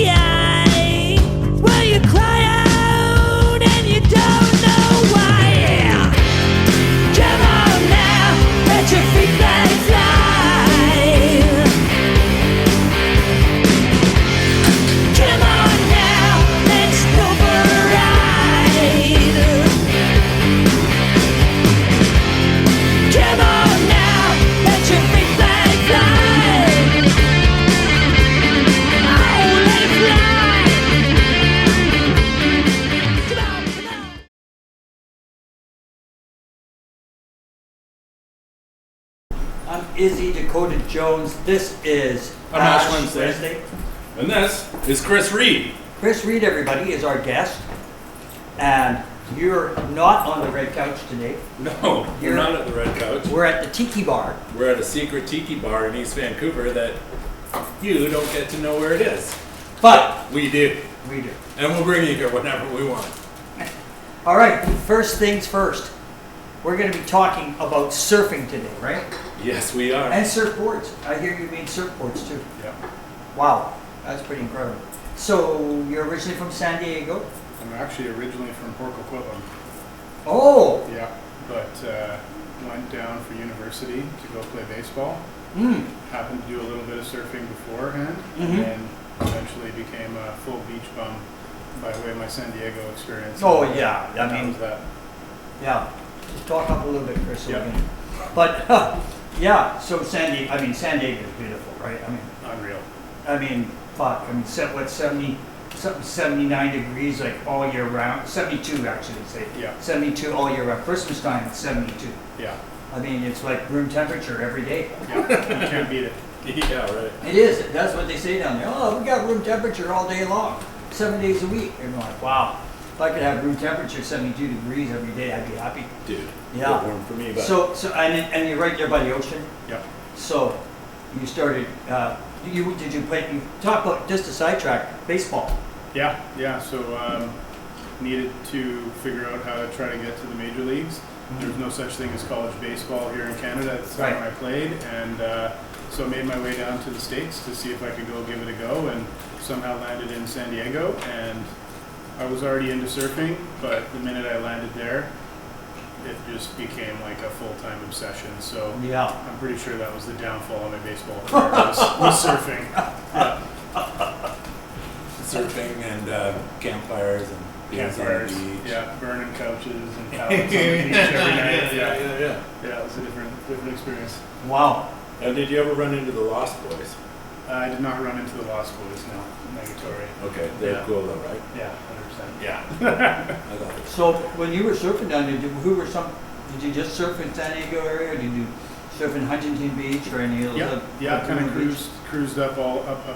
sky. Well, you cry out and you don't know why. Come on now, let your feet fly. Come on now, let's go for a ride. Come on now, let your feet fly. Oh, let it fly. Come on, come on. I'm Izzy Dakota Jones. This is I'm Ash Wednesday. And this is Chris Reed. Chris Reed, everybody, is our guest. And you're not on the red couch today. No, we're not at the Red Couch. We're at the TIKI bar. We're at a secret tiki bar in East Vancouver that you don't get to know where it is. But We do. we do. And we'll bring you here whenever we want. All right, first things first. We're going to be talking about surfing today, right? Yes, we are. And surfboards. I hear you mean surfboards too. Yeah. Wow, that's pretty incredible. So you're originally from San Diego? I'm actually originally from Port Coquitlam. Oh, Yeah, but went down for university to go play baseball. Happened to do a little bit of surfing beforehand, Mhm. and then eventually became a full beach bum by way of my San Diego experience. Oh, yeah, I That mean- was that. yeah. Just talk up a little bit, Chris. So we Yeah. can- But yeah, so San Diego is beautiful, right? Unreal. Fuck. 79 degrees like all year round. 72 actually, say. Yeah. 72 all year round. Christmas time it's 72. Yeah, It's like room temperature every day. yeah, you can't beat it. Yeah, right. It is. That's what they say down there. Oh, we got room temperature all day long, 7 days a week. And you're like, wow. If I could have room temperature 72 degrees every day, I'd be happy. Dude. Yeah. Bit warm for me, but And you're right there by the ocean. Yep. So you started. You talk about just a sidetrack baseball. Yeah. So needed to figure out how to try to get to the major leagues. There's no such thing as college baseball here in Canada at the time Right. I played, and so I made my way down to the States to see if I could go give it a go, and somehow landed in San Diego. And I was already into surfing, but the minute I landed there, it just became like a full-time obsession. So Yeah. I'm pretty sure that was the downfall of my baseball career, was surfing. Yeah. surfing and campfires and beers on the Campfires, beach. yeah, burning couches and pallets on the beach every night. Yeah. yeah. Yeah, it was a different experience. Wow. And did you ever run into the Lost Boys? I did not run into the Lost Boys, no. Negatory. Okay, they're Yeah. cool though, right? Yeah, 100%. Yeah. I thought it. So when you were surfing down there, did you just surf in San Diego area, or did you surf in Huntington Beach or any of those? Yeah, kind of beaches? cruised up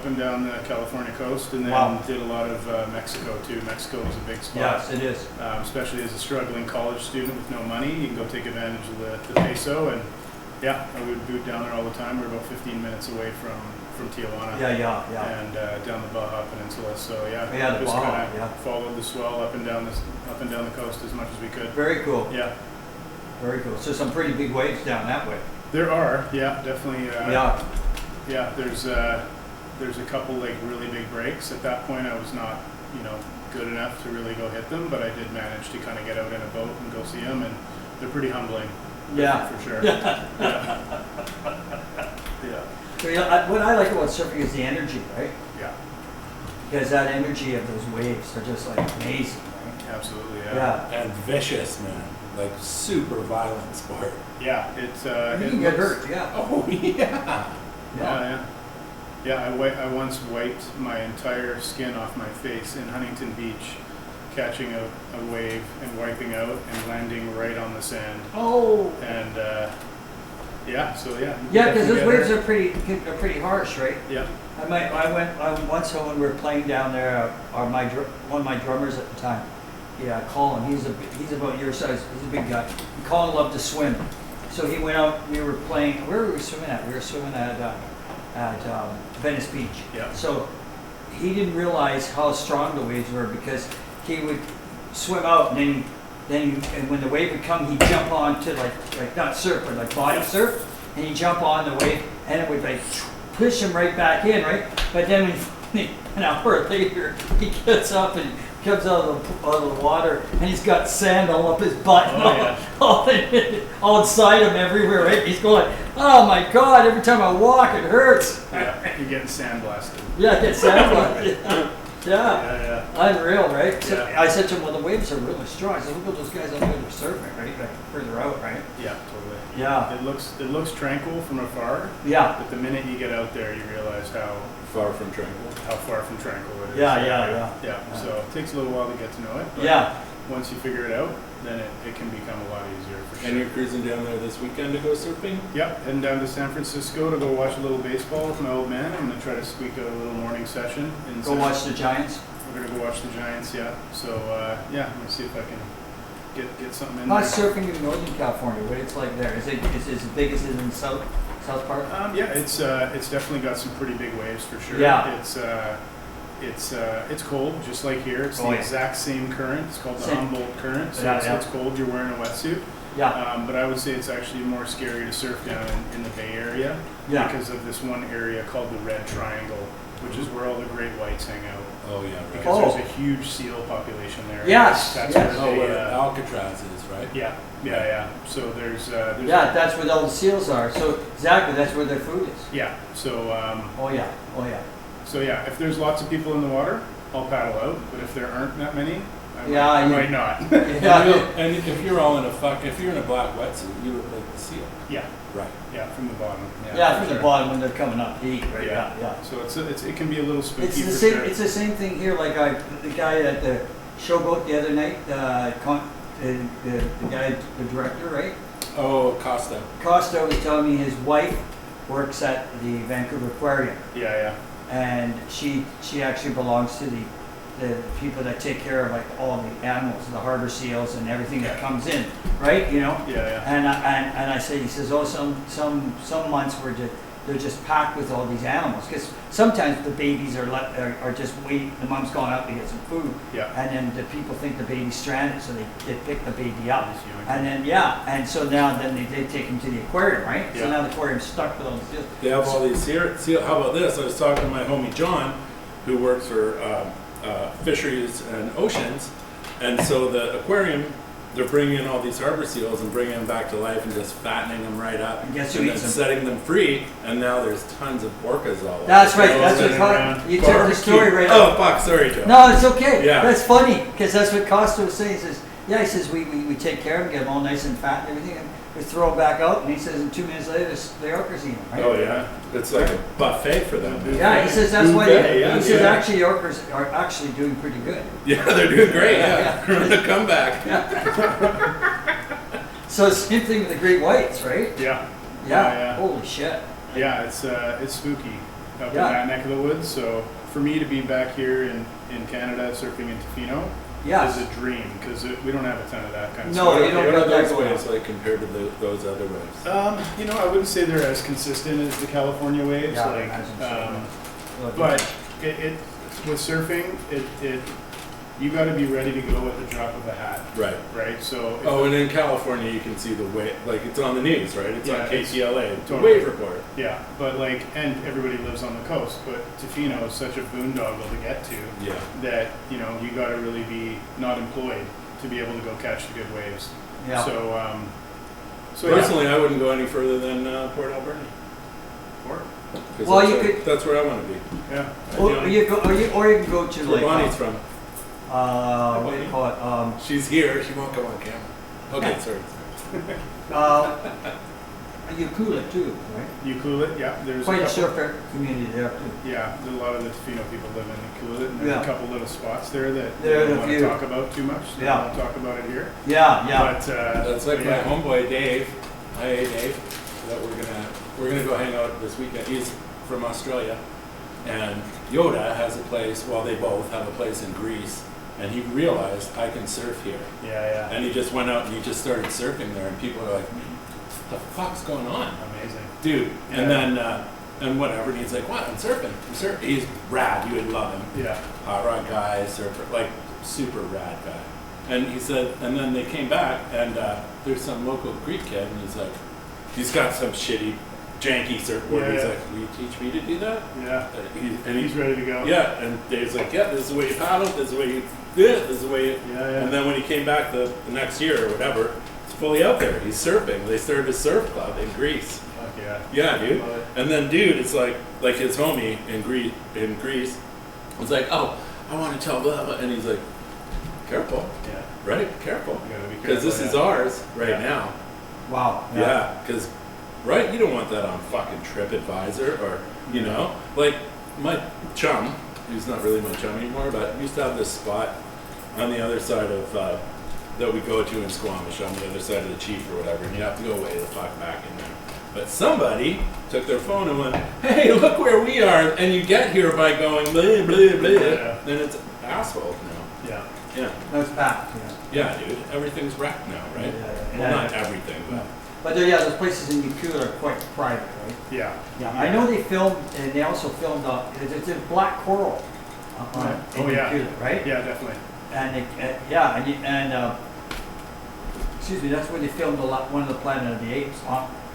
and down the California coast, and then Wow. did a lot of Mexico too. Mexico was a big spot. Yes, it is. Especially as a struggling college student with no money, you can go take advantage of the peso, and yeah, I would boot down there all the time. We're about 15 minutes away from Tijuana. Yeah. And down the Baja Peninsula. So yeah, Yeah, the just Baja, kind of yeah. followed the swell up and down the coast as much as we could. Very cool. Yeah, Very cool. So some pretty big waves down that way. there are. Yeah, definitely. Yeah. Yeah, there's a couple like really big breaks. At that point, I was not good enough to really go hit them, but I did manage to kind of get out in a boat and go see them, and they're pretty humbling. Yeah. For sure. Yeah. So what I like about surfing is the energy, right? Yeah. Because that energy of those waves are just like amazing, right? Absolutely. Yeah. And vicious, man. Like super violent sport. Yeah. It's You it can get looks- hurt, yeah. Oh yeah. Yeah, I once wiped my entire skin off my face in Huntington Beach, catching a wave and wiping out and landing right on the sand. Oh. And yeah, so yeah. you Yeah, because definitely those get waves hurt. are pretty harsh, right? Yeah. I once when we were playing down there, one of my drummers at the time, yeah, Colin, he's about your size, he's a big guy. Colin loved to swim. So he went out, we were playing, where were we swimming at? We were swimming at Venice Beach. Yeah. So he didn't realize how strong the waves were because he would swim out and then when the wave would come, he'd jump on to like not surf, but like body surf, and he'd jump on the wave and it would like push him right back in, right? But then when an hour later, he gets up and comes out of the water, and he's got sand all up his butt, and Oh, yeah. all inside him everywhere. Right? He's going, oh my God! Every time I walk, it hurts. Yeah, you're getting sandblasted. Yeah, get sand. Yeah. Yeah, Unreal, right? So Yeah. I said to him, well, the waves are really strong. I said, look at those guys out there, they're surfing, right? Like further out, right? yeah, totally. Yeah. It looks tranquil from afar, Yeah. but the minute you get out there, you realize how Far from tranquil. far from tranquil it is. Yeah. Yeah, so it takes a little while to get to know it, but Yeah. once you figure it out, then it can become a lot easier for sure. And you're cruising down there this weekend to go surfing? Yep, heading down to San Francisco to go watch a little baseball with my old man. I'm gonna try to squeak out a little morning session. Go watch the Giants. We're gonna go watch the Giants, yeah. So yeah, I'm gonna see if I can get something in How's there. surfing in Northern California? What it's like there? Is it as big as it is in South Park? Yeah, it's definitely got some pretty big waves for sure. Yeah. It's cold, just like here. It's Oh, the yeah. exact same current. It's called the Same. Humboldt current. So Yeah, it's, yeah. it's cold. You're wearing a wetsuit. Yeah. But I would say it's actually more scary to surf down in the Bay Area Yeah. because of this one area called the Red Triangle, which is where all the great whites hang out. Oh, yeah, right. Because Oh. there's a huge seal population there. Yes, That's yes. Oh, where where they, Alcatraz is, right? yeah. So there's Yeah, that's where all the seals are. So exactly, that's where their food is. yeah. So Oh yeah. so yeah, if there's lots of people in the water, I'll paddle out. But if there aren't that many, I Yeah, might, I you- might not. Yeah. And if you're all in if you're in a black wetsuit, you look like the seal. yeah, Right. yeah, from the bottom. Yeah, for from the sure. bottom when they're coming up to eat, right? Yeah. Yeah. So it can be a little spooky It's the for same. sure. It's the same thing here. Like the guy at the showboat the other night, the guy, the director, right? Oh, Costa. Costa was telling me his wife works at the Vancouver Aquarium, Yeah, and she actually belongs to the people that take care of like all the animals, the harbor seals and everything that comes in, right? You know. yeah. And I say, he says, oh, some months they're just packed with all these animals, because sometimes the babies are just waiting. The mom's gone out to get some food, Yeah. and then the people think the baby's stranded, so they pick the baby up, Baby's young. and then and so now then they take him to the aquarium, right? So Yeah. now the aquarium's stuck with all the seals. They have all these seal. How about this? I was talking to my homie John, who works for Fisheries and Oceans, and so the aquarium, they're bringing in all these harbor seals and bringing them back to life and just fattening them right up, And guess who and then eats them? setting them free. And now there's tons of orcas all over. That's right. all That's sitting what around. you took the story right. Oh fuck! Sorry, John. No, it's okay. Yeah. That's funny, because that's what Costa was saying. He says, yeah, he says, we take care of them, get them all nice and fat and everything, and we throw them back out, and he says, and 2 minutes later, the orcas eat them, right? Oh yeah, it's like a buffet for them. Yeah, he says that's why, Buffet, yeah, he says yeah. actually orcas are actually doing pretty good. Yeah, they're doing great. Yeah. Yeah, on the comeback. So same thing with the great whites, right? Yeah. Yeah. Holy shit. Yeah, it's spooky up Yeah. in that neck of the woods. So for me to be back here in Canada surfing in Tofino Yes. is a dream because we don't have a ton of that kind of No, stuff. you don't What got are that those going waves like compared to those other waves? I wouldn't say they're as consistent as the California waves. Yeah, I like, imagine so, yeah. but it with surfing, it you got to be ready to go at the drop of a hat, Right. right? So if Oh, and in California you can see the wave, like it's on the news, right? It's Yeah, on it's- KTLA, the totally. wave report. yeah, but like, and everybody lives on the coast, but Tofino is such a boondoggle to get to. Yeah. That you got to really be not employed to be able to go catch the good waves. Yeah. So Personally, I wouldn't go any further than Port Alberni. Or, 'Cause Well, that's you where- could- That's where I want to be. yeah, Or you can go to Where like Bonnie's from. what do you call it? She's here. She won't go on camera. Okay, sorry. You cool it too, right? Ucluelet, yeah. There's Quite a couple, surfer community there too. yeah, a lot of the Tofino people live in Ucluelet, and there's Yeah. a couple little spots there that There are I don't a want to few. talk about too much. So Yeah. I won't talk about it here. Yeah. But That's like yeah. my homeboy Dave. Hi, Dave. That we're gonna go hang out this weekend. He's from Australia, and Yoda has a place. Well, they both have a place in Greece, and he realized I can surf here, Yeah, and he just went out and he just started surfing there, and people are like, "What the fuck's going on, amazing. dude?" Yeah. And then and whatever, and he's like, "What? I'm surfing. I'm surfing." He's rad. You would love him. Yeah, Hot rod guy, surfer, like super rad guy. And he said, and then they came back, and there's some local Greek kid, and he's like, he's got some shitty janky surfboard. Yeah, He's yeah. like, will you teach me to do that? Yeah. And He's ready to go. yeah, and Dave's like, yeah, this is the way you paddle, this is the way you do it, this is the way you... Yeah, yeah. And then when he came back the next year or whatever, he's fully out there. He's surfing. They started a surf club in Greece. Fuck yeah. Yeah, dude. Love it. And then, dude, it's like his homie in Greece was like, oh, I want to tell blah, blah. And he's like, careful, Yeah. right? Careful. You gotta be careful. Because this is yeah. ours right Yeah. now. Wow. Yeah, because, right, you don't want that on fucking TripAdvisor or, you know, like my chum, who's not really my chum anymore, but used to have this spot on the other side of, that we go to in Squamish, on the other side of the Chief or whatever, and you have to go way the fuck back in there. But somebody took their phone and went, hey, look where we are, and you get here by going blah, blah, blah, Yeah. then it's asphalt now. Yeah. Yeah. No, it's back, yeah. Yeah, dude, everything's wrecked now, right? Yeah. Well, not everything, but. But there, yeah, those places in Ukula are quite private, right? Yeah. Yeah, I know they filmed, and they also filmed, it's in Black Coral. Right. In Oh, yeah. Ukula, right? Yeah, definitely. And they, yeah, excuse me, that's where they filmed one of the Planet of the Apes,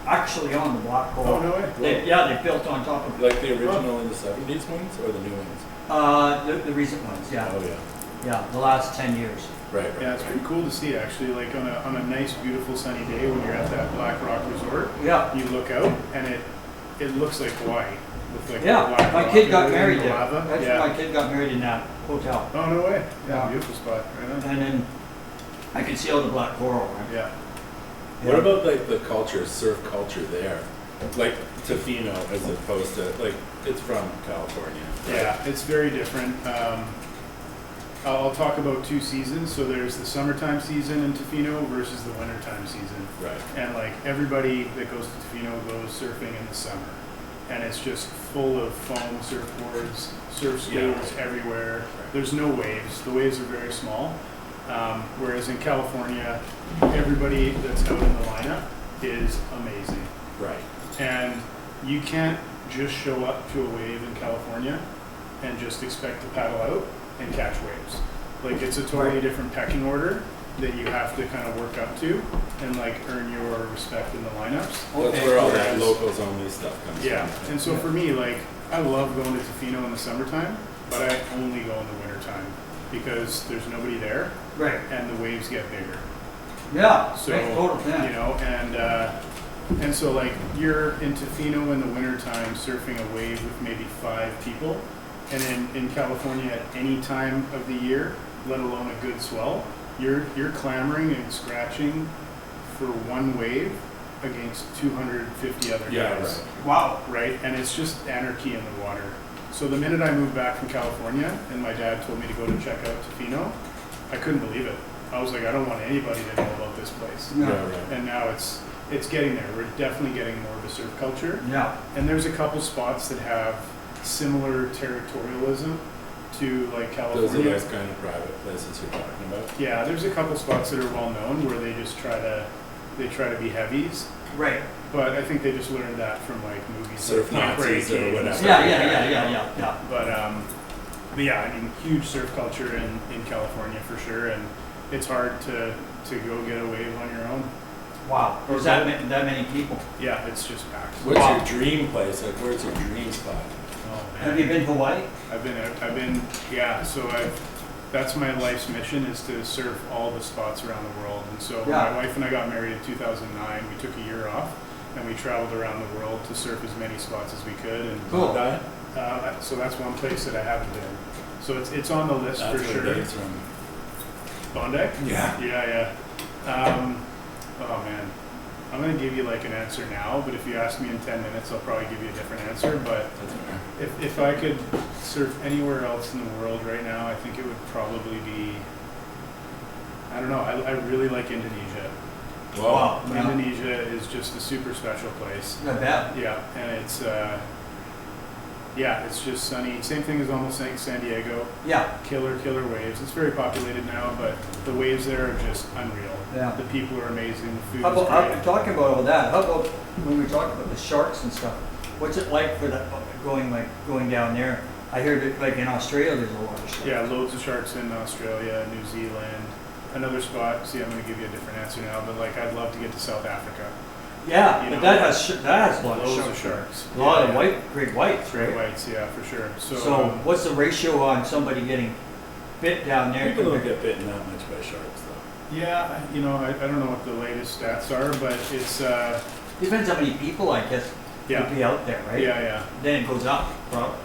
actually on the Black Coral. Oh, no way. They built on top of it. Like the original in the 70s ones or the new ones? The recent ones, yeah. Oh, yeah. Yeah, the last 10 years. Right, Yeah, it's pretty cool to see actually. Like on a nice, beautiful, sunny day when you're at that Black Rock Resort, Yeah. you look out and it looks like Hawaii with like the Yeah, black my rock kid got and married the there. lava. That's Yeah. where my kid got married in that hotel. Oh no way. Yeah, Yeah. beautiful spot. Right on. And then I could see all the black coral, right? Yeah. What about like the culture, surf culture there? Like Tofino as opposed to, like, it's from California. right? Yeah, it's very different. I'll talk about two seasons. So there's the summertime season in Tofino versus the wintertime season. Right. And like everybody that goes to Tofino goes surfing in the summer. And it's just full of foam surfboards, surf schools Yeah. everywhere. There's no waves. The waves are very small. Whereas in California, everybody that's out in the lineup is amazing. Right. And you can't just show up to a wave in California and just expect to paddle out and catch waves. Like it's a totally Right. different pecking order that you have to kind of work up to and like earn your respect in the lineups. That's Okay. where all that Whereas- locals only stuff comes Yeah, from. and so for me, like I love going to Tofino in the summertime, but I only go in the wintertime because there's nobody there Right. and the waves get bigger. Yeah, So, makes total sense. you know, and so like you're in Tofino in the wintertime surfing a wave with maybe 5 people, and in California at any time of the year, let alone a good swell, you're clamoring and scratching for one wave against 250 other Yeah, guys. right. Wow. Right? And it's just anarchy in the water. So the minute I moved back from California and my dad told me to go to check out Tofino, I couldn't believe it. I was like, I don't want anybody to know about this place. No. Yeah, right. And now it's getting there. We're definitely getting more of a surf culture. Yeah. And there's a couple spots that have similar territorialism to like Those are California. those kind of private places you're talking about. Yeah, there's a couple spots that are well known where they just try to be heavies. Right. But I think they just learned that from like movies Surf like Point Break Nazis or and whatever. stuff Yeah, like yeah, that, yeah, you know? yeah. But yeah, I mean, huge surf culture in California for sure, and it's hard to go get a wave on your own. Wow. There's that many people. Yeah, it's just packed. What's Wow. your dream place? Like, where's your dream spot? Oh, man. Have you been to Hawaii? I've been, yeah, so that's my life's mission is to surf all the spots around the world. And so Yeah. my wife and I got married in 2009. We took a year off and we traveled around the world to surf as many spots as we could. And Cool. Diet? so that's one place that I haven't been. So it's on the list That's for where sure. Dave's from. Bondi? Yeah. Yeah. Oh man, I'm gonna give you like an answer now, but if you ask me in 10 minutes, I'll probably give you a different answer. But That's fair. if I could surf anywhere else in the world right now, I think it would probably be, I don't know, I really like Indonesia. Wow. Yeah. Indonesia is just a super special place. I bet. Yeah, and it's just sunny. Same thing as almost like San Diego. Yeah. Killer waves. It's very populated now, but the waves there are just unreal. Yeah. The people are amazing. The food How is about, great. talking about all that, how about when we were talking about the sharks and stuff? What's it like for that, going down there? I heard that like in Australia there's a lot of sharks. Yeah, loads of sharks in Australia, New Zealand. Another spot, see, I'm going to give you a different answer now, but like I'd love to get to South Africa. Yeah, You but know, that has a lot of loads sharks. of sharks. A lot of Yeah, great whites, Great right? whites, yeah, for sure. So, So what's the ratio on somebody getting bit down there? People don't compared- get bitten that much by sharks, though. yeah, you know, I don't know what the latest stats are, but it's, Depends how many people, I guess, yeah, would be out there, right? yeah, Then it goes up, probably.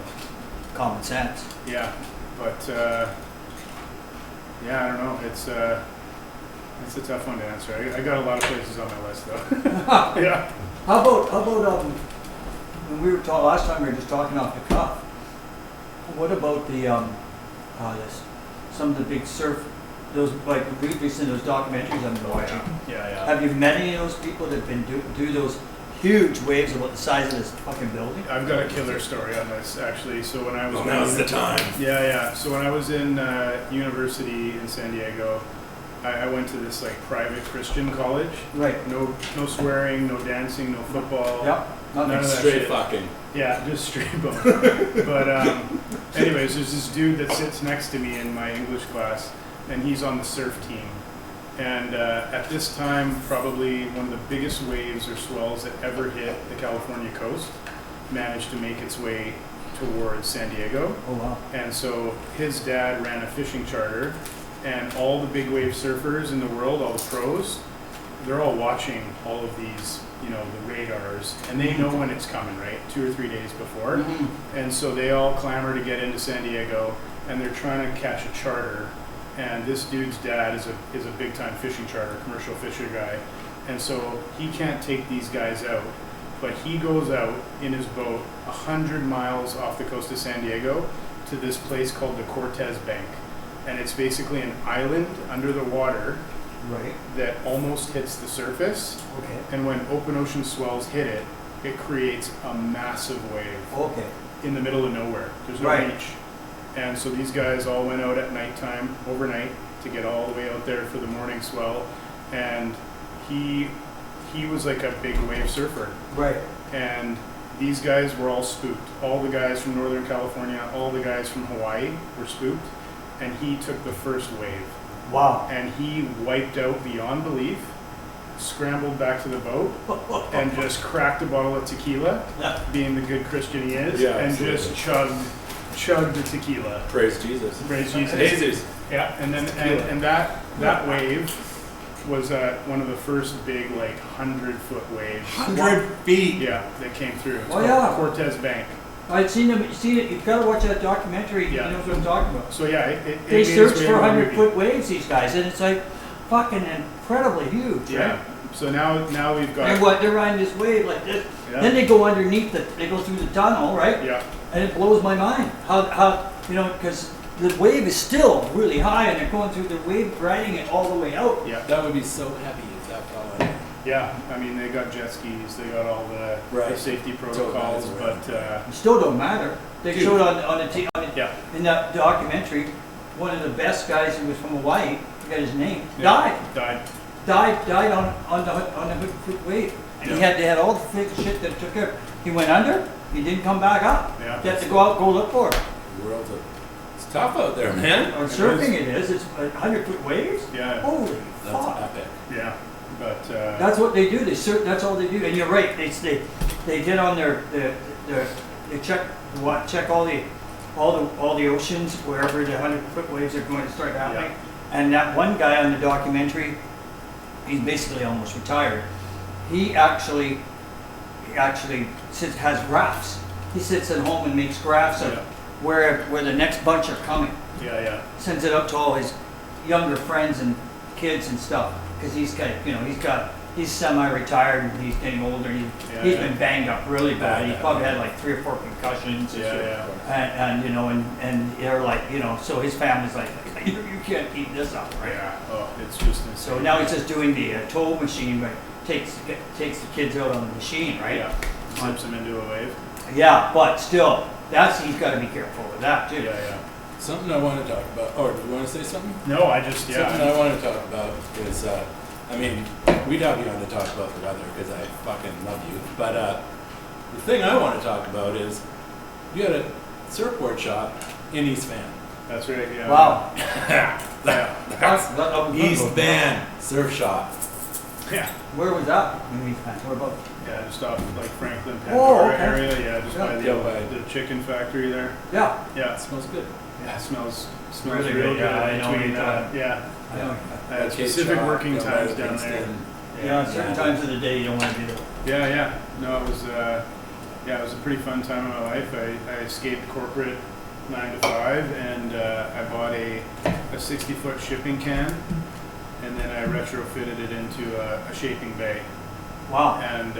Common sense. yeah, but, yeah, I don't know, it's a tough one to answer. I got a lot of places on my list, though. Yeah. How about, when we were talking, last time we were just talking off the cuff. What about the, some of the big surf, those, like, recently those documentaries I've been watching. Yeah. Have you met any of those people that have been do those huge waves about the size of this fucking building? I've got a killer story on this, actually. So when I was Well, now's the time. Yeah. So when I was in university in San Diego, I went to this like private Christian college. Right. No swearing, no dancing, no football. Yep. None of that Straight shit. fucking. Yeah, just straight bone. But anyways, there's this dude that sits next to me in my English class, and he's on the surf team. And at this time, probably one of the biggest waves or swells that ever hit the California coast managed to make its way towards San Diego. Oh wow. And so his dad ran a fishing charter, and all the big wave surfers in the world, all the pros, they're all watching all of these, you know, the radars, and they know when it's coming, right? 2 or 3 days before. Mm-hmm. And so they all clamor to get into San Diego, and they're trying to catch a charter. And this dude's dad is a big time fishing charter, commercial fisher guy. And so he can't take these guys out, but he goes out in his boat 100 miles off the coast of San Diego to this place called the Cortez Bank. And it's basically an island under the water Right. that almost hits the surface. Okay. And when open ocean swells hit it, it creates a massive wave Okay. in the middle of nowhere. There's no Right. beach. And so these guys all went out at nighttime, overnight, to get all the way out there for the morning swell. And he was like a big wave surfer. Right. And these guys were all spooked. All the guys from Northern California, all the guys from Hawaii were spooked. And he took the first wave. Wow. And he wiped out beyond belief, scrambled back to the boat, and just cracked a bottle of tequila, Yeah. being the good Christian he is, Yeah, and absolutely. just chugged the tequila. Praise Jesus. Praise Jesus. Jesus. Yeah, and then and that wave was one of the first big like 100-foot waves. 100 feet. Yeah, that came through. It's Oh, called yeah. Cortez Bank. I'd seen them. Seen it. You've got to watch that documentary. Yeah. You know what I'm talking about. So yeah, it They made its search way for into the movie. 100-foot waves. These guys, and it's like fucking incredibly huge. Yeah. Right? So now we've got. And what they're riding this wave like this. Yeah. Then they go underneath they go through the tunnel, right? Yeah. And it blows my mind how you know, because the wave is still really high, and they're going through the wave, riding it all the way out. Yeah. That would be so heavy if that fell in. Yeah, I mean, they got jet skis, they got all the Right. safety protocols, So but, It still don't matter. They Dude. showed on the yeah, in that documentary, one of the best guys who was from Hawaii, I forget his name, died. Died. died on the 100-foot wave. And Yeah. they had all the fake shit that took care. He went under, he didn't come back up. Yeah. You have to go out, go look for it. The world's it's tough out there, man. On surfing it is, it's 100-foot waves. Yeah, Holy That's fuck. epic. yeah, but, That's what they do. They surf. That's all they do. And you're right. They get on they check all the oceans wherever the 100-foot waves are going to start happening. And that one guy on the documentary, he's basically almost retired. He actually has graphs. He sits at home and makes graphs of Yeah. where the next bunch are coming. yeah, Sends it up to all his younger friends and kids and stuff, because he's semi-retired and he's getting older. He's Yeah. been banged up really bad. He's Yeah. probably had like 3 or 4 concussions. and shit. yeah, And they're like, so his family's like, you can't keep this up, right? yeah, oh, it's just insane. So now he's just doing the tow machine, but takes the kids out on the machine, right? Yeah, slips him into a wave. Yeah, but still, he's got to be careful with that too. Yeah. Something I want to talk about. Oh, do you want to say something? No, I just, Something yeah, I want to talk about is, we'd have you on to talk about the weather because I fucking love you. But the thing I want to talk about is you had a surfboard shop in East Van. that's right, yeah. Wow. Yeah. That's East Van Surf Shop. Yeah. Where was that? Where about? Yeah, just off like Franklin, Oh, Pandora okay. area. Yeah, just by Yeah, by- the chicken factory there. Yeah. Yeah. It smells good. Yeah, it smells Really real good. good. Yeah, I know what between, you're talking yeah. I know. I had specific working times down there. Yeah, certain times of the day you don't want to be there. Yeah, yeah. No, it was yeah, it was a pretty fun time in my life. I escaped corporate 9 to 5, and I bought a 60-foot shipping can, and then I retrofitted it into a shaping bay. Wow. And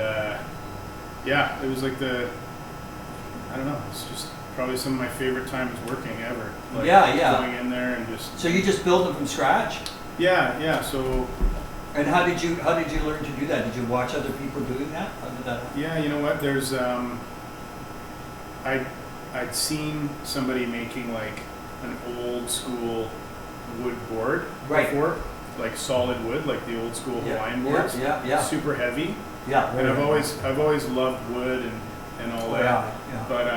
yeah, it was like I don't know, it's just probably some of my favorite times working ever. Like Yeah. going in there and just So you just built them from scratch? yeah. So And how did you learn to do that? Did you watch other people doing that? How did that happen? yeah, you know what? There's I'd seen somebody making like an old school wood board Right. before, like solid wood, like the old school Hawaiian boards. Yeah. Super heavy. Yeah. And I've always loved wood and all that. Yeah. But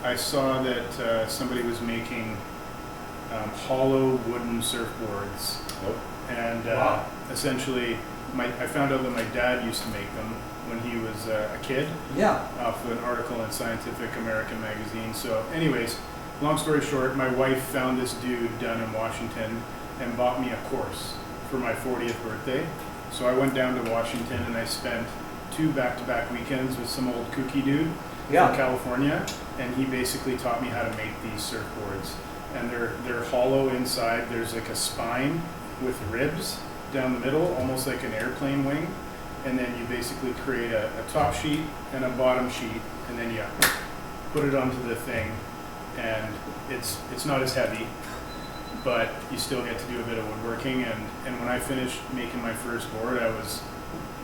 I saw that somebody was making hollow wooden surfboards, Oh. and Wow. essentially, I found out that my dad used to make them when he was a kid, Yeah. off of an article in Scientific American magazine. So, anyways, long story short, my wife found this dude down in Washington and bought me a course for my 40th birthday. So I went down to Washington and I spent 2 back-to-back weekends with some old kooky dude from Yeah. California, and he basically taught me how to make these surfboards. And they're hollow inside. There's like a spine with ribs down the middle, almost like an airplane wing. And then you basically create a top sheet and a bottom sheet, and then you put it onto the thing, and it's not as heavy, but you still get to do a bit of woodworking. And when I finished making my first board, I was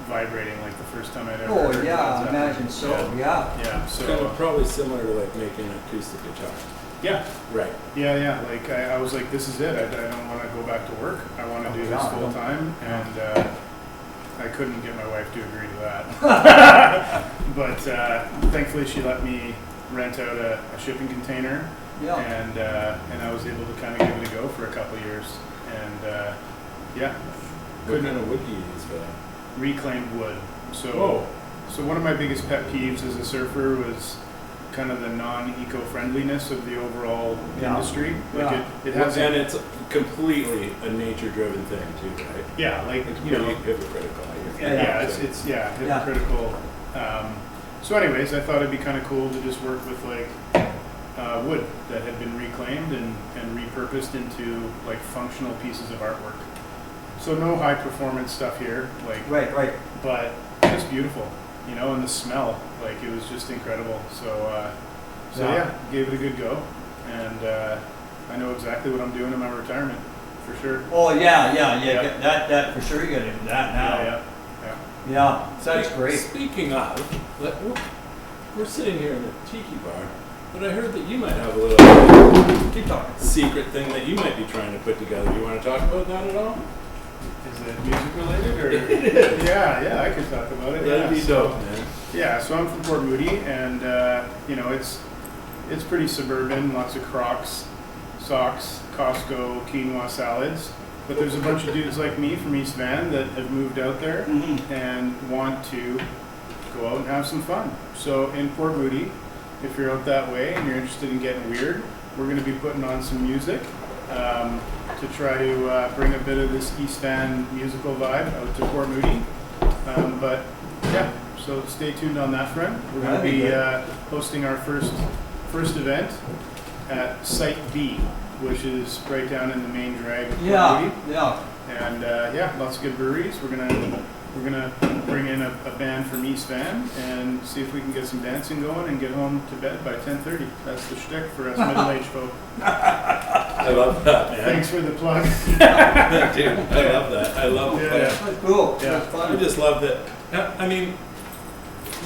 vibrating like the first time I'd ever Oh heard yeah, I that. imagine so. Yeah. Yeah. Yeah, Kind so of probably similar to like making an acoustic guitar. yeah, Right. yeah. Like I was like, this is it. I don't want to go back to work. I want to do this Yeah. full time, and I couldn't get my wife to agree to that. But thankfully, she let me rent out a shipping container, Yeah. and I was able to kind of give it a go for a couple of years, and yeah, What kind of wood do you use for that? reclaimed wood. So Whoa. so one of my biggest pet peeves as a surfer was kind of the non-eco-friendliness of the overall Yeah. industry. Like Yeah. it has And it's completely a nature-driven thing too, right? yeah, like It's you know, pretty hypocritical. I guess. yeah, it's hypocritical. So anyways, I thought it'd be kind of cool to just work with like wood that had been reclaimed and repurposed into like functional pieces of artwork. So no high performance stuff here, like, Right. but just beautiful, you know, and the smell, like it was just incredible. So Yeah. yeah, gave it a good go, and I know exactly what I'm doing in my retirement, for sure. Oh yeah. Yeah. That for sure. You got to do that now. Yeah. Yeah. That's great. Speaking of, we're sitting here in a tiki bar, but I heard that you might have a little Keep talking. secret thing that you might be trying to put together. You want to talk about that at all? Is it music related or? yeah, I could talk about it. That'd be So- dope, man. Yeah, so I'm from Port Moody, and you know it's pretty suburban. Lots of Crocs, socks, Costco, quinoa salads. But there's a bunch of dudes like me from East Van that have moved out there Mhm. and want to go out and have some fun. So in Port Moody, if you're out that way and you're interested in getting weird, we're going to be putting on some music to try to bring a bit of this East Van musical vibe out to Port Moody. But yeah, so stay tuned on that front. We're going to That'd be be good. hosting our first event at Site B, which is right down in the main drag of Port Yeah. Moody. Yeah. And yeah, lots of good breweries. We're gonna bring in a band from East Van and see if we can get some dancing going and get home to bed by 10:30. That's the shtick for us middle-aged folk. I love that, man. Thanks for the plug. Dude, I love that. I love Yeah. that. That's cool. Yeah. That's I fun. just love that. I mean,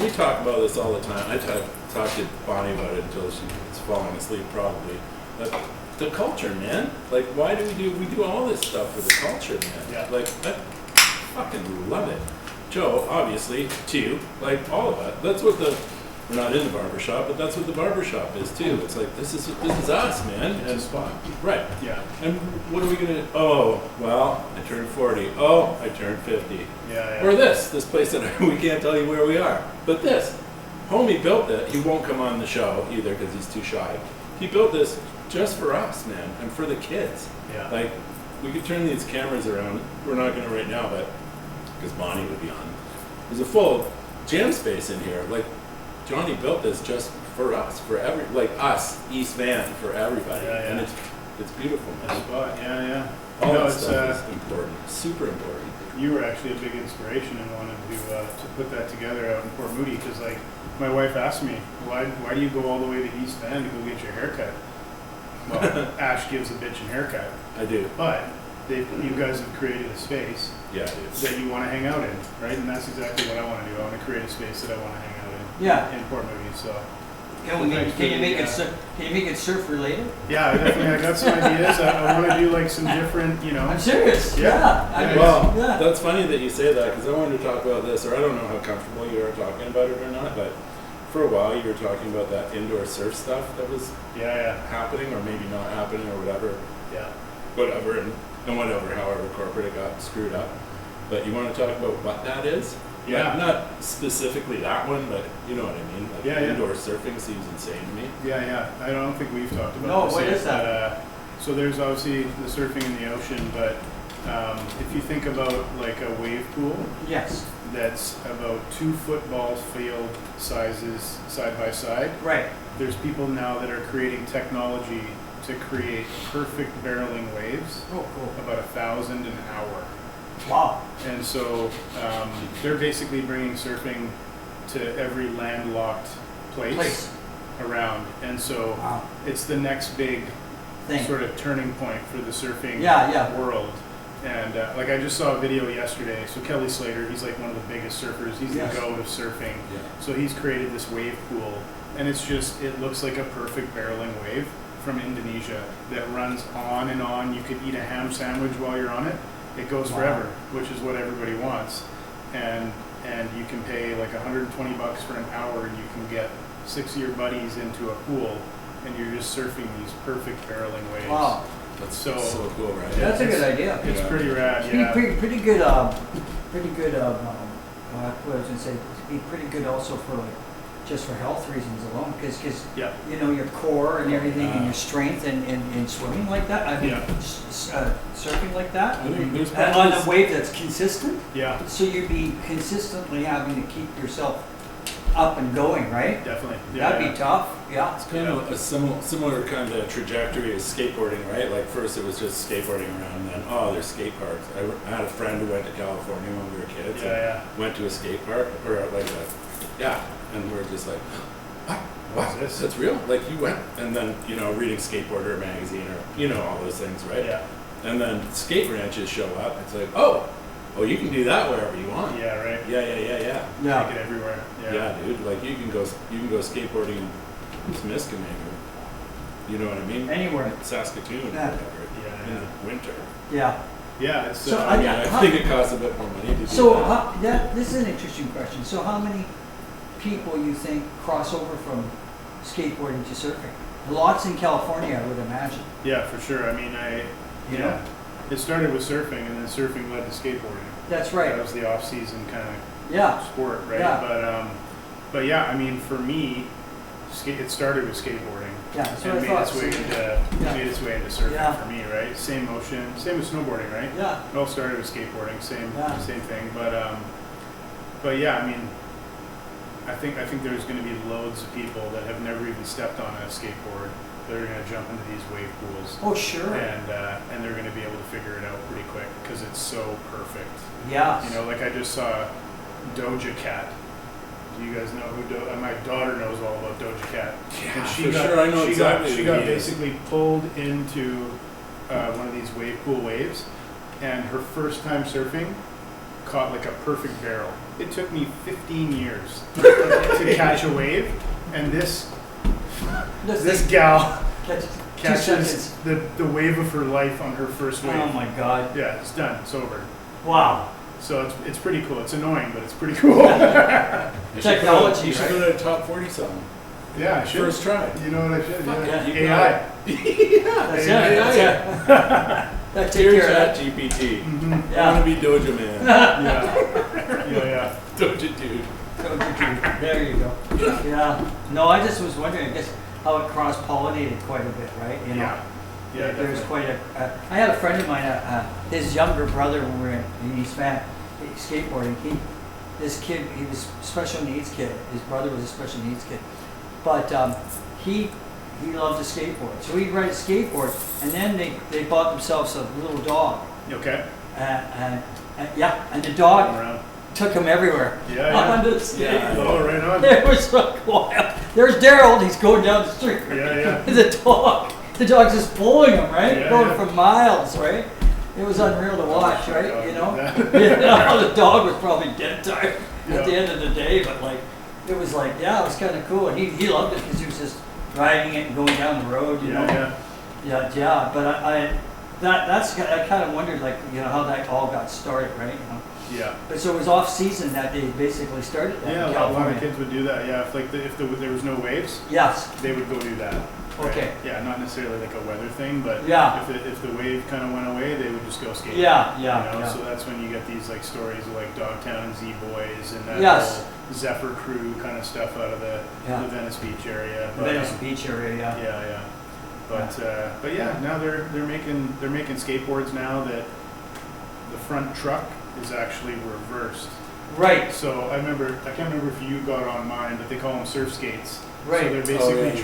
we talk about this all the time. I talk to Bonnie about it until she's falling asleep, probably. But the culture, man. Like, why do we do all this stuff for the culture, man? Yeah. Like, I fucking love it. Joe, obviously, too. Like all of us. That's what we're not in the barber shop, but that's what the barber shop is too. It's like, this is us, man. It's a spot. Right. Yeah. And what are we gonna? Oh, well, I turned 40. Oh, I turned 50. Yeah. Or this place that we can't tell you where we are. But this, homie built it. He won't come on the show either because he's too shy. He built this just for us, man, and for the kids. Yeah. Like, we could turn these cameras around. We're not gonna right now, but because Bonnie would be on. There's a full jam space in here. Like, Johnny built this just for us, for us, East Van, for everybody. Yeah, yeah. And it's beautiful, A man. spot. Yeah. All that it's stuff is important, super important. you were actually a big inspiration and wanted to put that together out in Port Moody because like my wife asked me why do you go all the way to East Van to go get your haircut? Well, Ash gives a bitch a haircut, I do. but you guys have created a space Yeah, I do. that you want to hang out in, right? And that's exactly what I want to do. I want to create a space that I want to hang out in. Yeah. In Port Moody, so. Can you make it surf related? Yeah, I got some ideas. I want to do like some different, I'm serious. Yeah. I mean, Well, yeah. that's funny that you say that because I wanted to talk about this, or I don't know how comfortable you are talking about it or not, but for a while you were talking about that indoor surf stuff that was Yeah. happening or maybe not happening or whatever, and whatever, however corporate it got screwed up. But you want to talk about what that is? Yeah. Like, not specifically that one, but you know what I mean. Like Yeah. indoor surfing seems insane to me. Yeah. I don't think we've talked about No, this what yet, is that? but, so there's obviously the surfing in the ocean, but if you think about like a wave pool Yes. that's about 2 football field sizes side by side, Right. there's people now that are creating technology to create perfect barreling waves, Oh, cool. about 1,000 an hour. Wow. And so they're basically bringing surfing to every landlocked place around. And so Wow. it's the next big Thing. sort of turning point for the surfing Yeah. world. And like I just saw a video yesterday. So Kelly Slater, he's like one of the biggest surfers. He's Yes. the goat of surfing. Yeah. So he's created this wave pool, and it looks like a perfect barreling wave from Indonesia that runs on and on. You could eat a ham sandwich while you're on it. It goes Wow. forever, which is what everybody wants. And you can pay like $120 for an hour, and you can get 6 of your buddies into a pool, and you're just surfing these perfect barreling waves. Wow. That's So- so cool, right? That's a good idea. It's Yeah. pretty rad, It'd yeah. be pretty good. What I was gonna say, it'd be pretty good also for like just for health reasons alone, because Yeah. your core and everything and Yeah. your strength and swimming like that. I mean, Yeah. surfing like that. I think there's On probably a wave that's consistent, Yeah, so you'd be consistently having to keep yourself up and going, right? definitely. Yeah, That'd be tough. Yeah. It's kind of a similar kind of trajectory as skateboarding, right? Like first it was just skateboarding around, and then there's skate parks. I had a friend who went to California when we were kids. Yeah. And went to a skate park or and we're just like, what? What's this? That's real? Like you went, and then reading Skateboarder magazine or all those things, right? Yeah. And then skate ranches show up. It's like, oh, you can do that wherever you want. Yeah, right. Yeah. Take it everywhere. Yeah, dude. Like you can go skateboarding in Temiskaming, or you know what I mean? Anywhere. Saskatoon, or Yeah. whatever. Yeah. In the winter. Yeah. Yeah, it's So I mean, Yeah, I think it costs a bit more money to do So that. this is an interesting question. So how many people you think cross over from skateboarding to surfing? Lots in California, I would imagine. yeah, for sure. I mean, You know? it started with surfing, and then surfing led to skateboarding. That's right. That was the off-season kind of Yeah. sport, right? Yeah. But yeah, I mean, for me, it started with skateboarding. Yeah. That's what And I made thought. its way into Yeah. made its way into surfing Yeah. for me, right? Same motion, same with snowboarding, right? Yeah. It all started with skateboarding, same Yeah. thing. But yeah, I mean, I think there's going to be loads of people that have never even stepped on a skateboard that are going to jump into these wave pools, Oh, sure. and they're going to be able to figure it out pretty quick because it's so perfect. Yeah. You know, like I just saw Doja Cat. Do you guys know who my daughter knows all about Doja Cat. Yeah, And for sure. I know exactly She who got he is. basically pulled into one of these wave pool waves, and her first time surfing caught like a perfect barrel. It took me 15 years to catch a wave, and this gal Catch 2 catches seconds. the wave of her life on her first wave. Oh my God. Yeah, it's done. It's over. Wow. So it's pretty cool. It's annoying, but it's pretty cool. Technology, You should right? go to top 40 something. Yeah, I should. First try. You know what I should? Fuck Yeah. it, you AI. That's Yeah, it. yeah, That's yeah. it. That take Dear care of that. Chat GPT. Mm-hmm. I Yeah. want to be Doja Man. Yeah. Doja Dude. There you go. Yeah. No, I just was wondering, I guess, how it cross-pollinated quite a bit, right? You know? Yeah. Yeah, There's definitely. quite a. I had a friend of mine, his younger brother, when we were in East Van, skateboarding. This kid, he was a special needs kid. His brother was a special needs kid, but he loved to skateboard. So he'd ride a skateboard, and then they bought themselves a little dog, Okay. and the dog Around. took him everywhere. Yeah, Up yeah. onto the skate. Yeah. Oh, right on. It was like wild. There's Daryl, he's going down the street. Yeah, yeah. The dog's just pulling him, right? Yeah, Going yeah. for miles, right? It was unreal to watch, right? dog. You know? Yeah. You know, the dog was probably dead tired at the Yeah. end of the day, but like, it was like, yeah, it was kind of cool. And he loved it because he was just riding it and going down the road, you know? Yeah, but I kind of wondered, like, you know, how that all got started, right? You know? Yeah. But so it was off season that they basically started that Yeah, in a lot California. of kids would do that. Yeah, if there was no waves, Yes. they would go do that. Right? Okay. Yeah, not necessarily like a weather thing, but Yeah. if the wave kind of went away, they would just go skate. Yeah, You yeah, know? yeah. So that's when you get these like stories of like Dogtown and Z Boys and that Yes. whole Zephyr crew kind of stuff out of the Yeah. Venice Beach area. The Venice Beach area, yeah. Yeah. But yeah, now they're making skateboards now that the front truck is actually reversed. Right, So I can't remember if you got on mine, but they call them surf skates. right. So they're Oh, basically yeah,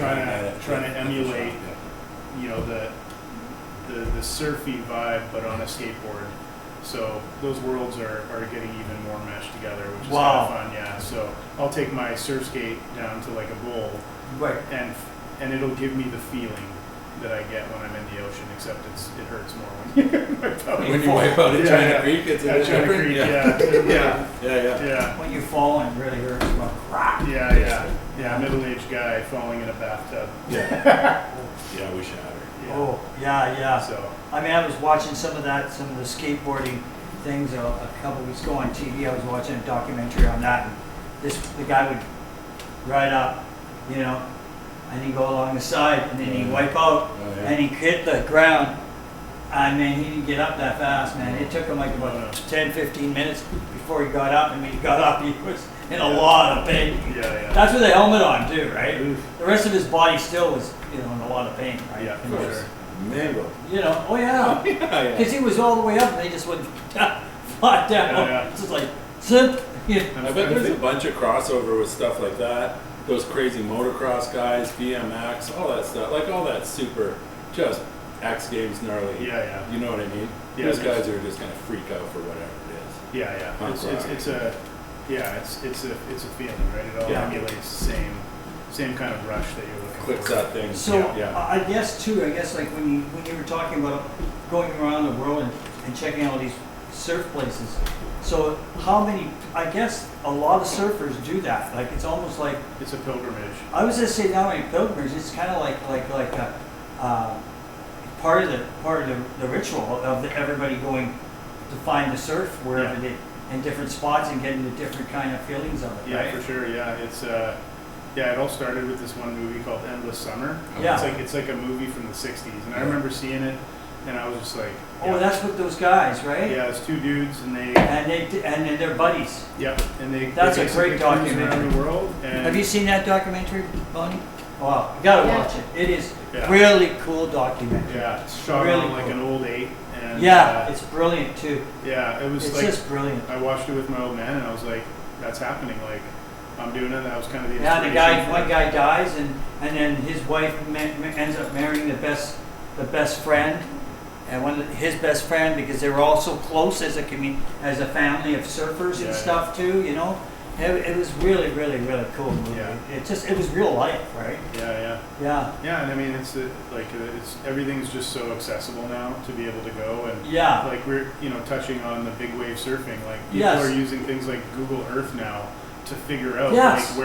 trying to yeah, emulate, yeah. you know, the surfy vibe, but on a skateboard. So those worlds are getting even more meshed together, which is Wow. kind of fun. Yeah. So I'll take my surf skate down to like a bowl, Right. and it'll give me the feeling that I get when I'm in the ocean, except it hurts more when When you wipe out at Yeah, China yeah. Creek, it's a At bit China different. Creek, Yeah. yeah. Yeah. When you fall and it really hurts, well, crap. Yeah, middle-aged guy falling in a bathtub. Yeah. Yeah, we shatter. Yeah. Oh, yeah. So, I mean, I was watching some of the skateboarding things a couple weeks ago on TV. I was watching a documentary on that, and the guy would ride up, you know, and he'd go along the side, and then he'd wipe out, Oh, yeah. and he'd hit the ground. I mean, he didn't get up that fast, man. It took him like about 10, 15 minutes before he got up, and when he got up, he was in a lot of pain. yeah. That's with the helmet on too, right? Oof. The rest of his body still was, you know, in a lot of pain, right? Yeah, And for it was- sure. Mango. You know, oh yeah. Yeah. Because he was all the way up and they just went flat down. Yeah. It's just like, zip. You know. I bet there's a bunch of crossover with stuff like that. Those crazy motocross guys, BMX, all that stuff. Like all that super, just X Games gnarly. Yeah. You know what I mean? Yeah, Those there's- guys are just gonna freak out for whatever it is. Yeah. Punk It's rock. it's a feeling, right? It all Yeah. emulates the same kind of rush that you're looking Clicks for. that thing. So yeah. I guess too, like when you were talking about going around the world and checking out all these surf places. So how many, I guess a lot of surfers do that. Like it's almost like, It's a pilgrimage. I was just saying not only pilgrimage, it's kind of like a part of the ritual of everybody going to find the surf wherever Yeah. they in different spots and getting the different kind of feelings of it, Yeah, right? for sure. Yeah, it's it all started with this one movie called Endless Summer. Yeah. It's like a movie from the '60s, and I remember seeing it, and I was just like, Oh, that's with those guys, right? yeah, it's two dudes, and And they're buddies. and they That's a basically great cruise documentary. around the world. And Have you seen that documentary, Bonnie? Wow, you gotta Yeah. watch it. It is Yeah. really cool documentary. Yeah, it's shot Really on like cool. an old 8, and Yeah, it's brilliant too. yeah, it was It's like just brilliant. I watched it with my old man, and I was like, that's happening. Like, I'm doing it. That was kind of the Yeah, inspiration. one guy dies, and then his wife ends up marrying the best friend, and his best friend, because they were all so close as a family of surfers Yeah, and stuff too. You know, it was really, really, really cool movie. Yeah. It was real life, right? Yeah, Yeah, and I mean, it's everything's just so accessible now to be able to go and yeah, like we're touching on the big wave surfing. Like people Yes. are using things like Google Earth now to figure out Yes. like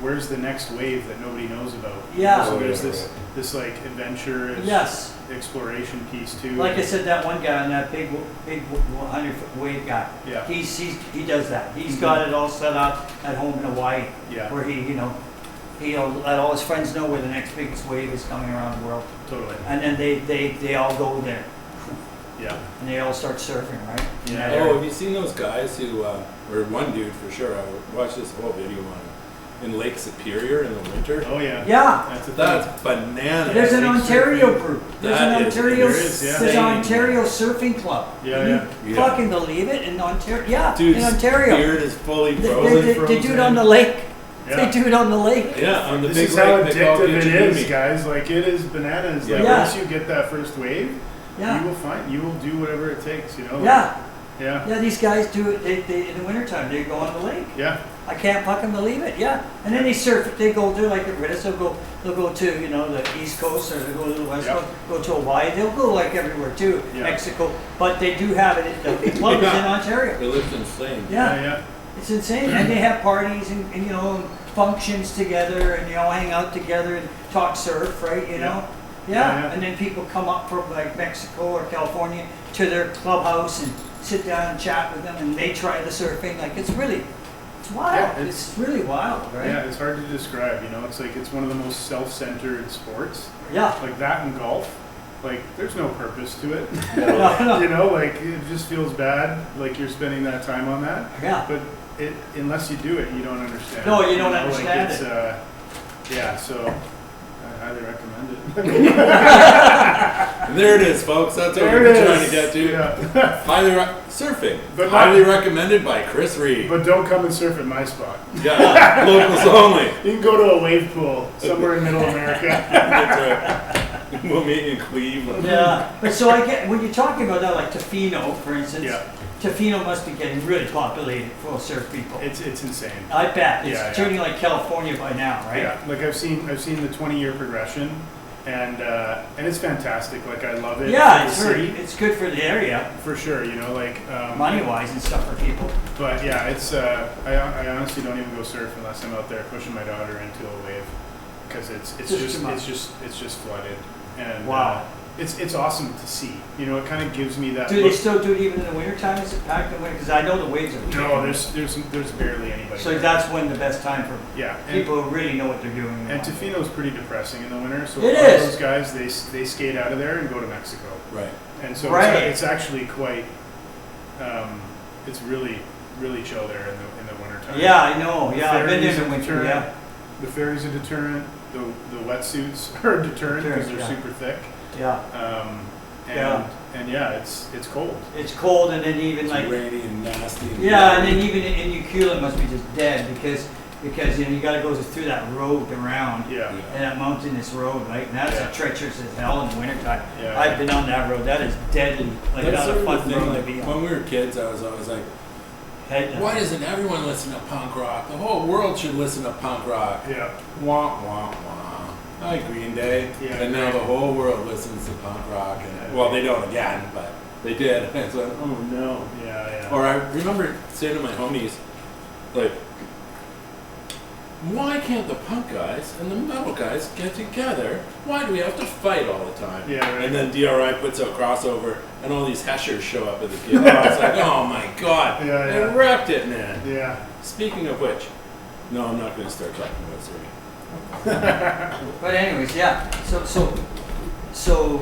where's the next wave that nobody knows about? Yeah. So there's Oh, yeah, this like adventurous Yes. exploration piece too. Like I said, that one guy on that big 100-foot wave guy. Yeah. He does that. He's got it all set up at home in Hawaii, Yeah, where he'll let all his friends know where the next biggest wave is coming around the world, totally. and then they all go there Yeah. and they all start surfing, right? In Yeah. that Oh, area. have you seen those guys who, or one dude for sure, I watched this whole video on in Lake Superior in the winter. Oh yeah. Yeah. That's a thing. That's bananas. There's an Lake Ontario surfing. group. There's That an is Ontario. insane. There's an Ontario surfing club. Yeah, Can you yeah. Yeah. fucking believe it? In Ontario, yeah, Dude's in Ontario. beard is fully They, frozen. they do it on the lake. Yeah. They do it on the lake. Yeah, on the This big is how lake they call addictive it is, Kitchigumi. guys. Like it is bananas. Like Yeah. once you get that first wave, Yeah. you will do whatever it takes. You know. Yeah. Yeah. Yeah, these guys do it. They in the wintertime they go on the lake. Yeah. I can't fucking believe it. Yeah, and then they surf. They go do like the British. They'll go to the East Coast, or they go to the West Yeah. Coast. Go to Hawaii. They'll go like everywhere too. Yeah. Mexico, but they do have it. The club is in Ontario. It looks insane. Yeah, Yeah. it's insane. And they have parties and functions together, and hang out together and talk surf, right? Yeah. Yeah. Yeah. And then people come up from like Mexico or California to their clubhouse and sit down and chat with them, and they try the surfing. Like it's wild. Yeah, it's really wild, right? Yeah. It's hard to describe. You know, it's like it's one of the most self-centered sports. Yeah. Like that and golf. Like there's no purpose to it. No. You know, like it just feels bad. Like you're spending that time on that. Yeah. But unless you do it, you don't understand. No, you don't know, understand like it's, it. Yeah, so I highly recommend it. There it is, folks. That's what There we're it trying is. to get to. Yeah. Surfing. But Highly recommended by Chris Reed. But don't come and surf at my spot. Yeah, locals only. You can go to a wave pool somewhere in Middle America. That's right. We'll meet in Cleveland. Yeah. But so I get when you're talking about that, like Tofino, for instance. Yeah, Tofino must be getting really populated full of surf people. it's insane. I bet it's Yeah, yeah. turning like California by now, right? Yeah, like I've seen the 20-year progression, and it's fantastic. Like I love it. Yeah, for the city, it's good for the area, for sure. You know, like money wise and stuff for people. But yeah, it's I honestly don't even go surf unless I'm out there pushing my daughter into a wave, because it's Just too much. just flooded, and Wow. it's awesome to see. You know, it kind of gives me that. Do they look. still do it even in the wintertime? Is it packed in winter? Because I know the waves are big. No, there's barely anybody. So there. that's when the best time for Yeah, people who really know what they're doing. and Tofino's pretty depressing in the winter. So It a lot of is. those guys they skate out of there and go to Mexico, Right. and so Right. it's actually quite. It's really chill there in the wintertime. Yeah, I know. The Yeah, I've been there in ferries the are winter. deterrent. Yeah. The ferries are deterrent. The wetsuits are deterrent because they're Yeah. super thick. Yeah. And yeah, it's cold. It's cold, and then even It's like rainy and nasty. And yeah, and then even in Ucula must be just dead because you got to go through that road around. Yeah. And that mountainous road, right? And that's Yeah. treacherous as hell in the wintertime. Yeah. I've been on that road. That is deadly. Like That's not sort a of fun the thing, road to like, be on. when we were kids, I was always like, Head down. why doesn't everyone listen to punk rock? The whole world should listen to punk rock. Yeah. Wah, wah, wah. Hi, Green Day. Yeah, And now Green. the whole world listens to punk rock. And, well, they don't again, but they did. And it's like, oh no. Yeah. Or I remember saying to my homies, like, why can't the punk guys and the metal guys get together? Why do we have to fight all the time? Yeah, right. And then DRI puts out Crossover, and all these heshers show up at the gig. I was like, oh my god, Yeah, they yeah. wrecked it, man. Yeah. Speaking of which, no, I'm not going to start talking about Surrey. But anyways, yeah. So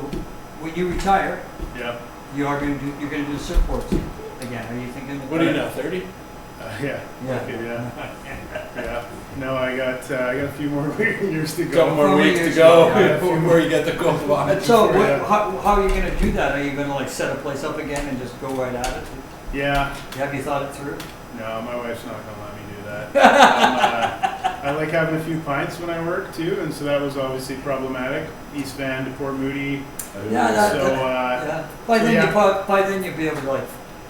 when you retire, Yeah. you're gonna do surfboards again. Are you thinking? What are you now, 30? Yeah. Yeah. Okay, yeah. No, I got a few more years to go. Couple more Couple weeks to years go to go, yeah. before you get the gold watch. So Yeah. how are you gonna do that? Are you gonna like set a place up again and just go right at it? Yeah. Have you thought it through? No, my wife's not gonna let me do that. I like having a few pints when I work too, and so that was obviously problematic. East Van to Port Moody. Yeah, that- So yeah. By so then yeah. by then you'll be able to like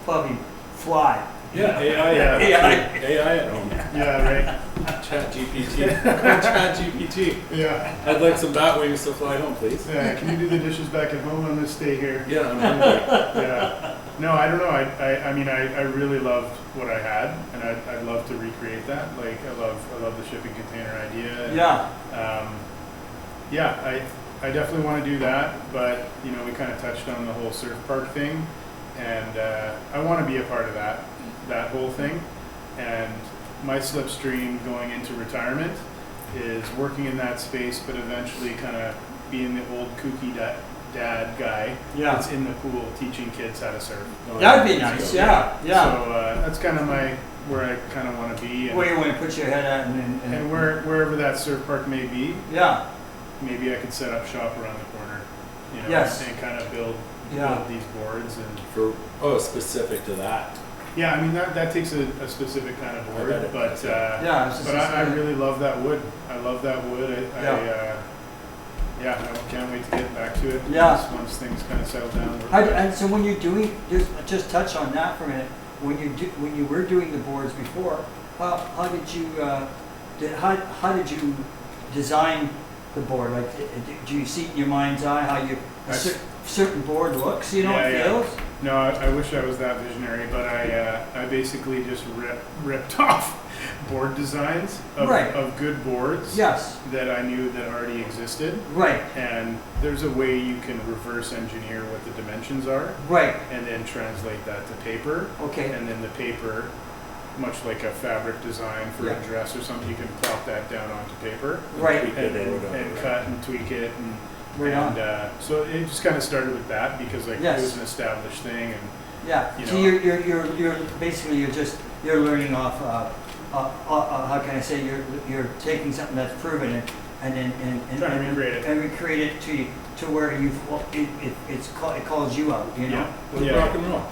probably fly. Yeah, AI, Yeah. AI at home. Yeah, right. Chat GPT. Chat GPT. Yeah. I'd like some bat wings to fly home, please. Yeah. Can you do the dishes back at home? I'm gonna stay here. Yeah, I'm hungry. Yeah. No, I don't know. I mean, I really loved what I had, and I'd love to recreate that. Like, I love the shipping container idea. And, Yeah. yeah, I definitely want to do that, but, you know, we kind of touched on the whole surf park thing, and I want to be a part of that whole thing. And my slipstream going into retirement is working in that space, but eventually kind of being the old kooky dad guy Yeah. that's in the pool teaching kids how to surf. That'd be nice. Yeah. Yeah. So that's kind of where I kind of want to be, and, Where you want to put your head at, and wherever that surf park may be, Yeah. maybe I could set up shop around the corner, you know, Yes. and kind of build these boards and. Specific to that. Yeah, I mean that takes a specific kind of board, bet it but does, Yeah. It's just but I really love that wood. I love that wood. I can't wait to get back to it. Yeah. Once things kind of settle down. And so when you're doing, just touch on that for a minute. When you were doing the boards before, how did you how did you design the board? Like, do you see in your mind's eye how certain board looks? You know, Yeah, it yeah. feels. No, I wish I was that visionary, but I basically just ripped off board designs Right. of good boards Yes. that I knew that already existed. Right. And there's a way you can reverse engineer what the dimensions are Right. and then translate that to paper. Okay. And then the paper, much like a fabric design for Yeah. a dress or something, you can plop that down onto paper. Right. And cut and tweak it. And, Right on. so it just kind of started with that because like Yes. it was an established thing. And Yeah. You So know. you're basically you're learning off. How can I say you're taking something that's proven and then Trying to recreate it. and recreate it to where it calls you out. You know. Yeah. With Yeah. rock and roll,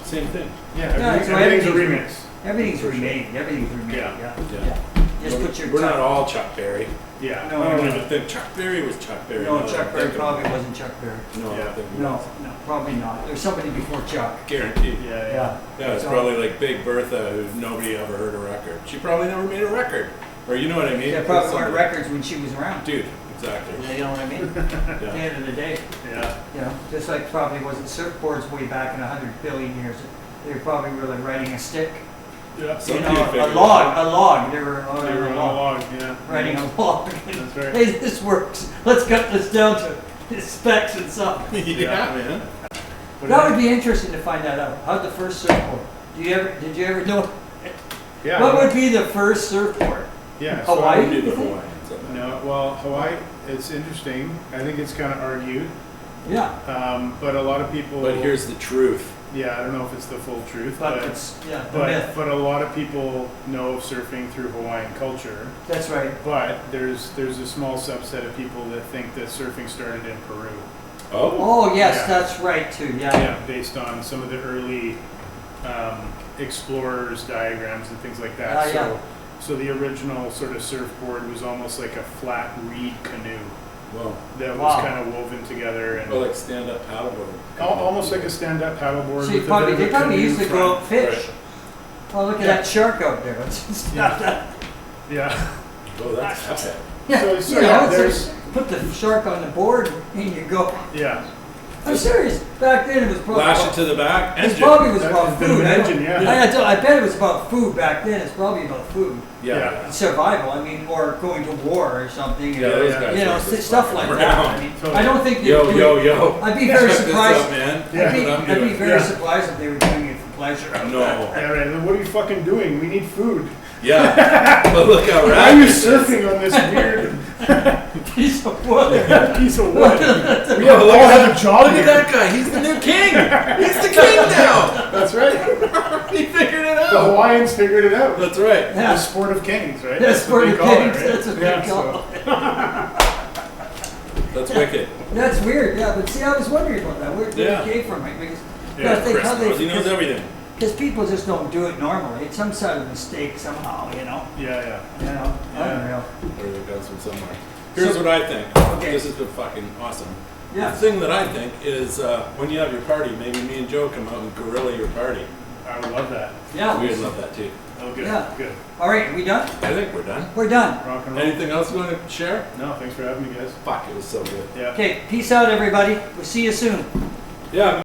same thing. Yeah, so everything's a everything's remix. Everything's For sure. remade. Everything's remade. Yeah. Yeah. Just put your We're not time. all Chuck Berry. Yeah. No, I don't no. even think Chuck Berry was Chuck Berry. No, now that Chuck I'm Berry thinking probably about it. wasn't Chuck Berry. No, I Yeah. don't think he No, was. no, probably not. There's somebody before Chuck. Guaranteed. Yeah, yeah. Yeah. Yeah, it's So- probably like Big Bertha, who nobody ever heard a record. She probably never made a record. Or you know what I mean? There probably It's weren't something- records when she was around. Dude, exactly. You know what I mean? At the Yeah. end of the day, Yeah. you know, just like probably wasn't surfboards way back in 100 billion years. They were probably really riding a stick. Yeah. Some You dude know, figured a it log. out. They were They were on a log, yeah. riding a log. That's right. Hey, this works. Let's cut this down to specs and stuff. Yeah, man. But That would be interesting to find that out. How'd the first surfboard? Did you ever know? yeah. What would be the first surfboard? Yeah. Hawaii? We did the Hawaiians on that. No, well, Hawaii, it's interesting. I think it's kind of argued, Yeah, but a lot of people. But here's the truth. Yeah, I don't know if it's the full truth, but but it's the myth. but a lot of people know of surfing through Hawaiian culture. That's right. But there's a small subset of people that think that surfing started in Peru. Oh? Oh yes, Yeah. that's right too. Yeah. Yeah, based on some of the early explorers' diagrams and things like that. Ah, yeah. So the original sort of surfboard was almost like a flat reed canoe Well, that was Wow. kind of woven together and like stand-up paddleboard. almost like a stand-up paddleboard. So with they probably a bit of a canoe used to go front. out fish. Right. Oh, look at Yeah. that shark out there. It's Yeah. not Yeah. Oh, that's epic. Yeah, So, you yeah, know, it's there's- like, put the shark on the board and you go. Yeah. I'm serious. Back then it was probably. Lash it to the back, It engine. probably was That- about a bit of food. an I don't- engine, yeah. I bet it was about food back then. It's probably about food. Yeah. Survival, I mean, or going to war or something. Yeah, those Yeah. guys You know, were just stuff fucking like that. around. I mean, Totally. I don't think Yo, they yo, yo. I'd be very Check this surprised. out, man. Yeah. I'd be That's what I'm doing. very Yeah. surprised if they were doing it for pleasure. No. Yeah, right. Then what are you fucking doing? We need food. Yeah. But look how Why are rad you this is. surfing on this weird Piece of wood. piece of wood? We Yo, all look at have a job Look at here. that guy. He's the new king. He's the king now. That's right. He figured it The out. Hawaiians figured it out. That's right. Yeah. The sport of kings, right? That's what for they the call it, kings. right? That's what Yeah, they call it. That's wicked. That's weird, yeah. But see, I was wondering about that. Where Yeah. it came from, right? Because Yeah, I think how Chris knows. He knows they, everything. because people just don't do it normally. It's some sort of mistake somehow, you know. Yeah, You know, Yeah. unreal. Or it comes from somewhere. Here's So- what I think. Okay. This has been fucking awesome. Yeah. The thing that I think is when you have your party, maybe me and Joe come out and guerrilla your party. yeah. I would love that. Yeah. We'd love that too. Oh, good. Yeah. Good. All right, we done? I think we're done. We're done. Rock and roll. Anything else you want to share? No, thanks for having me, guys. Fuck, it was so good. Yeah. Okay, peace out, everybody. We'll see you soon. Yeah.